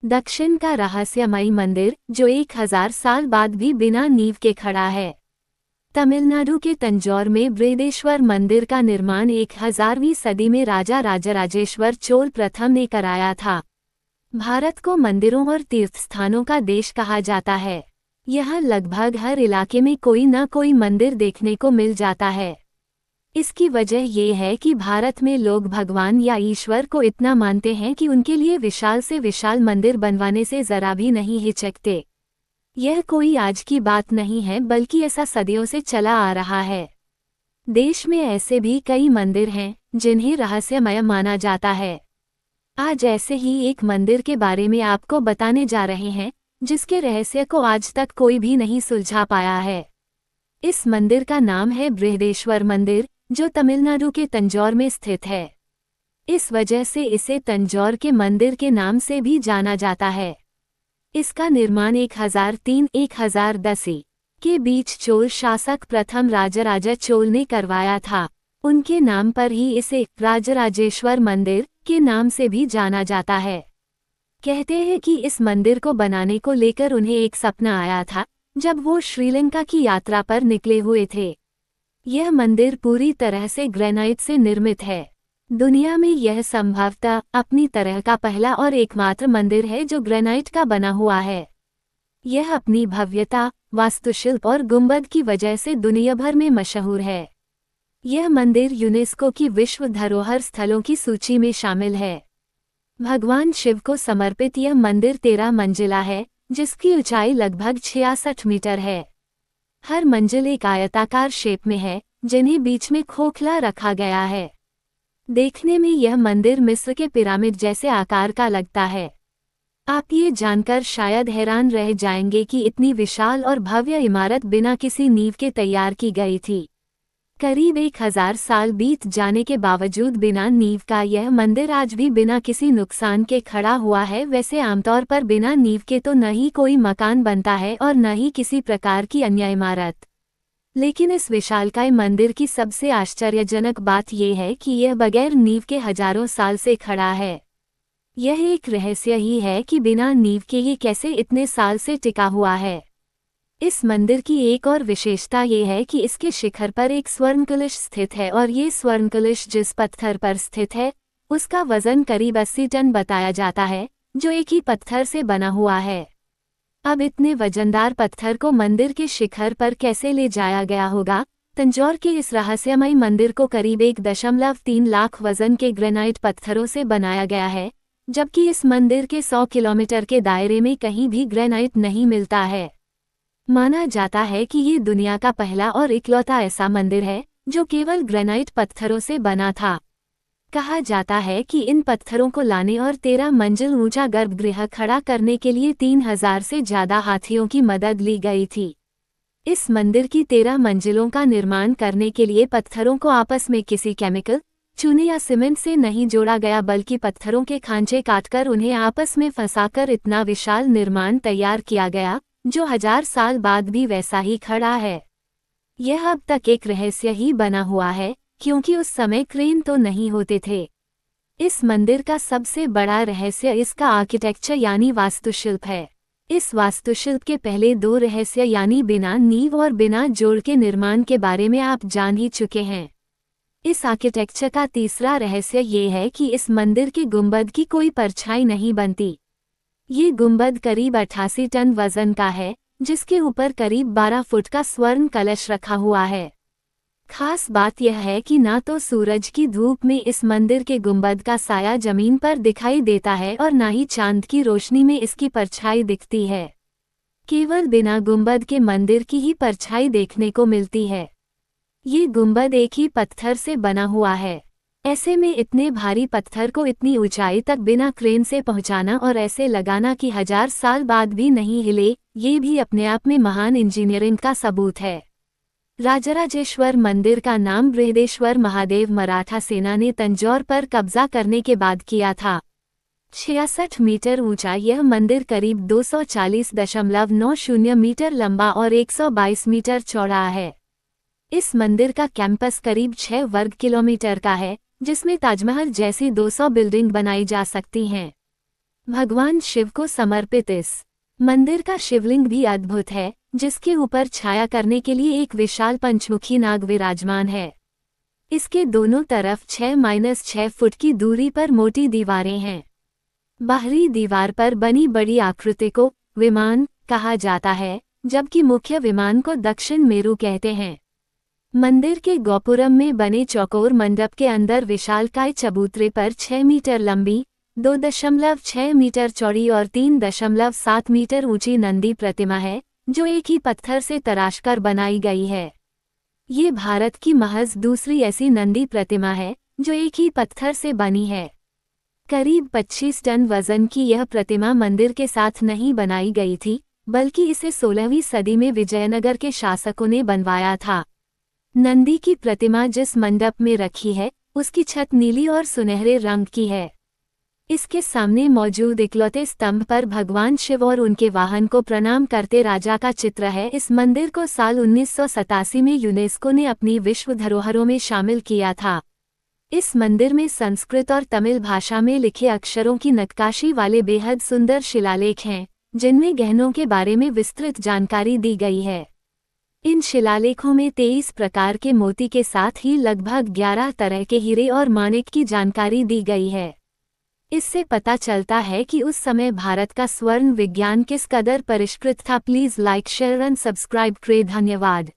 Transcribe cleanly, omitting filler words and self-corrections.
दक्षिण का रहस्यमयी मंदिर जो 1000 साल बाद भी बिना नींव के खड़ा है। तमिलनाडु के तंजौर में बृहदेश्वर मंदिर का निर्माण 1000वीं सदी में राजा राजराजेश्वर चोल प्रथम ने कराया था। भारत को मंदिरों और तीर्थस्थानों का देश कहा जाता है। यहाँ लगभग हर इलाके में कोई न कोई मंदिर देखने को मिल जाता है। इसकी वजह ये है कि भारत में लोग भगवान या ईश्वर को इतना मानते हैं कि उनके लिए विशाल से विशाल मंदिर बनवाने से जरा भी नहीं हिचकते। यह कोई आज की बात नहीं है, बल्कि ऐसा सदियों से चला आ रहा है। देश में ऐसे भी कई मंदिर हैं जिन्हें रहस्यमय माना जाता है। आज ऐसे ही एक मंदिर के बारे में आपको बताने जा रहे हैं जिसके रहस्य को आज तक कोई भी नहीं सुलझा पाया है। इस मंदिर का नाम है बृहदेश्वर मंदिर, जो तमिलनाडु के तंजौर में स्थित है। इस वजह से इसे तंजौर के मंदिर के नाम से भी जाना जाता है। इसका निर्माण 1003-1010 के बीच चोल शासक प्रथम राजराजा चोल ने करवाया था। उनके नाम पर ही इसे राजराजेश्वर मंदिर के नाम से भी जाना जाता है। कहते हैं कि इस मंदिर को बनाने को लेकर उन्हें एक सपना आया था जब वो श्रीलंका की यात्रा पर निकले हुए थे। यह मंदिर पूरी तरह से ग्रेनाइट से निर्मित है। दुनिया में यह संभवतः अपनी तरह का पहला और एकमात्र मंदिर है जो ग्रेनाइट का बना हुआ है। यह अपनी भव्यता, वास्तुशिल्प और गुंबद की वजह से दुनिया भर में मशहूर है। यह मंदिर यूनेस्को की विश्व धरोहर स्थलों की सूची में शामिल है। भगवान शिव को समर्पित यह मंदिर 13 मंजिला है, जिसकी ऊंचाई लगभग 66 मीटर है। हर मंजिल एक आयताकार शेप में है, जिन्हें बीच में खोखला रखा गया है। देखने में यह मंदिर मिस्र के पिरामिड जैसे आकार का लगता है। आप ये जानकर शायद हैरान रह जाएंगे कि इतनी विशाल और भव्य इमारत बिना किसी नींव के तैयार की गई थी। करीब 1000 साल बीत जाने के बावजूद बिना नींव का यह मंदिर आज भी बिना किसी नुकसान के खड़ा हुआ है। वैसे आमतौर पर बिना नींव के तो न ही कोई मकान बनता है और न ही किसी प्रकार की अन्य इमारत, लेकिन इस विशालकाय मंदिर की सबसे आश्चर्यजनक बात यह है कि यह बगैर नींव के हजारों साल से खड़ा है। यह एक रहस्य ही है कि बिना नींव के ये कैसे इतने साल से टिका हुआ है। इस मंदिर की एक और विशेषता ये है कि इसके शिखर पर एक स्वर्ण कलश स्थित है और ये स्वर्ण कलश जिस पत्थर पर स्थित है उसका वजन करीब 80 टन बताया जाता है, जो एक ही पत्थर से बना हुआ है। अब इतने वजनदार पत्थर को मंदिर के शिखर पर कैसे ले जाया गया होगा? तंजौर के इस रहस्यमय मंदिर को करीब 1.3 लाख वजन के ग्रेनाइट पत्थरों से बनाया गया है, जबकि इस मंदिर के 100 किलोमीटर के दायरे में कहीं भी ग्रेनाइट नहीं मिलता है। माना जाता है कि ये दुनिया का पहला और इकलौता ऐसा मंदिर है जो केवल ग्रेनाइट पत्थरों से बना था। कहा जाता है कि इन पत्थरों को लाने और 13 मंजिल ऊंचा गर्भगृह खड़ा करने के लिए 3000 से ज्यादा हाथियों की मदद ली गई थी। इस मंदिर की 13 मंजिलों का निर्माण करने के लिए पत्थरों को आपस में किसी केमिकल, चूने या सीमेंट से नहीं जोड़ा गया, बल्कि पत्थरों के खांचे काटकर उन्हें आपस में फंसाकर इतना विशाल निर्माण तैयार किया गया जो 1000 साल बाद भी वैसा ही खड़ा है। यह अब तक एक रहस्य ही बना हुआ है, क्योंकि उस समय क्रेन तो नहीं होते थे। इस मंदिर का सबसे बड़ा रहस्य इसका आर्किटेक्चर यानी वास्तुशिल्प है। इस वास्तुशिल्प के पहले 2 रहस्य यानी बिना नींव और बिना जोड़ के निर्माण के बारे में आप जान ही चुके हैं। इस आर्किटेक्चर का तीसरा रहस्य ये है कि इस मंदिर के गुंबद की कोई परछाई नहीं बनती। ये गुंबद करीब 88 टन वजन का है, जिसके ऊपर करीब 12 फुट का स्वर्ण कलश रखा हुआ है। खास बात यह है कि ना तो सूरज की धूप में इस मंदिर के गुंबद का साया जमीन पर दिखाई देता है और ना ही चांद की रोशनी में इसकी परछाई दिखती है। केवल बिना गुंबद के मंदिर की ही परछाई देखने को मिलती है। ये गुंबद एक ही पत्थर से बना हुआ है। ऐसे में इतने भारी पत्थर को इतनी ऊंचाई तक बिना क्रेन से पहुंचाना और ऐसे लगाना कि 1000 साल बाद भी नहीं हिले, ये भी अपने आप में महान इंजीनियरिंग का सबूत है। राजराजेश्वर मंदिर का नाम बृहदेश्वर महादेव मराठा सेना ने तंजौर पर कब्जा करने के बाद किया था। 66 मीटर ऊंचा यह मंदिर करीब 240.90 मीटर लंबा और 122 मीटर चौड़ा है। इस मंदिर का कैंपस करीब 6 वर्ग किलोमीटर का है, जिसमें ताजमहल जैसी 200 बिल्डिंग बनाई जा सकती हैं। भगवान शिव को समर्पित इस मंदिर का शिवलिंग भी अद्भुत है, जिसके ऊपर छाया करने के लिए एक विशाल पंचमुखी नाग विराजमान है। इसके दोनों तरफ 6-6 फुट की दूरी पर मोटी दीवारें हैं। बाहरी दीवार पर बनी बड़ी आकृति को विमान कहा जाता है, जबकि मुख्य विमान को दक्षिण मेरु कहते हैं। मंदिर के गोपुरम में बने चौकोर मंडप के अंदर विशालकाय चबूतरे पर 6 मीटर लंबी, 2.6 मीटर चौड़ी और 3.7 मीटर ऊंची नंदी प्रतिमा है, जो एक ही पत्थर से तराशकर बनाई गई है। ये भारत की महज दूसरी ऐसी नंदी प्रतिमा है जो एक ही पत्थर से बनी है। करीब 25 टन वजन की यह प्रतिमा मंदिर के साथ नहीं बनाई गई थी, बल्कि इसे 16वीं सदी में विजयनगर के शासकों ने बनवाया था। नंदी की प्रतिमा जिस मंडप में रखी है, उसकी छत नीली और सुनहरे रंग की है। इसके सामने मौजूद इकलौते स्तंभ पर भगवान शिव और उनके वाहन को प्रणाम करते राजा का चित्र है। इस मंदिर को साल 1987 में यूनेस्को ने अपनी विश्व धरोहरों में शामिल किया था। इस मंदिर में संस्कृत और तमिल भाषा में लिखे अक्षरों की नक्काशी वाले बेहद सुंदर शिलालेख हैं, जिनमें गहनों के बारे में विस्तृत जानकारी दी गई है। इन शिलालेखों में 23 प्रकार के मोती के साथ ही लगभग 11 तरह के हीरे और माणिक की जानकारी दी गई है। इससे पता चलता है कि उस समय भारत का स्वर्ण विज्ञान किस कदर परिष्कृत था। Please like, share and subscribe करें। धन्यवाद।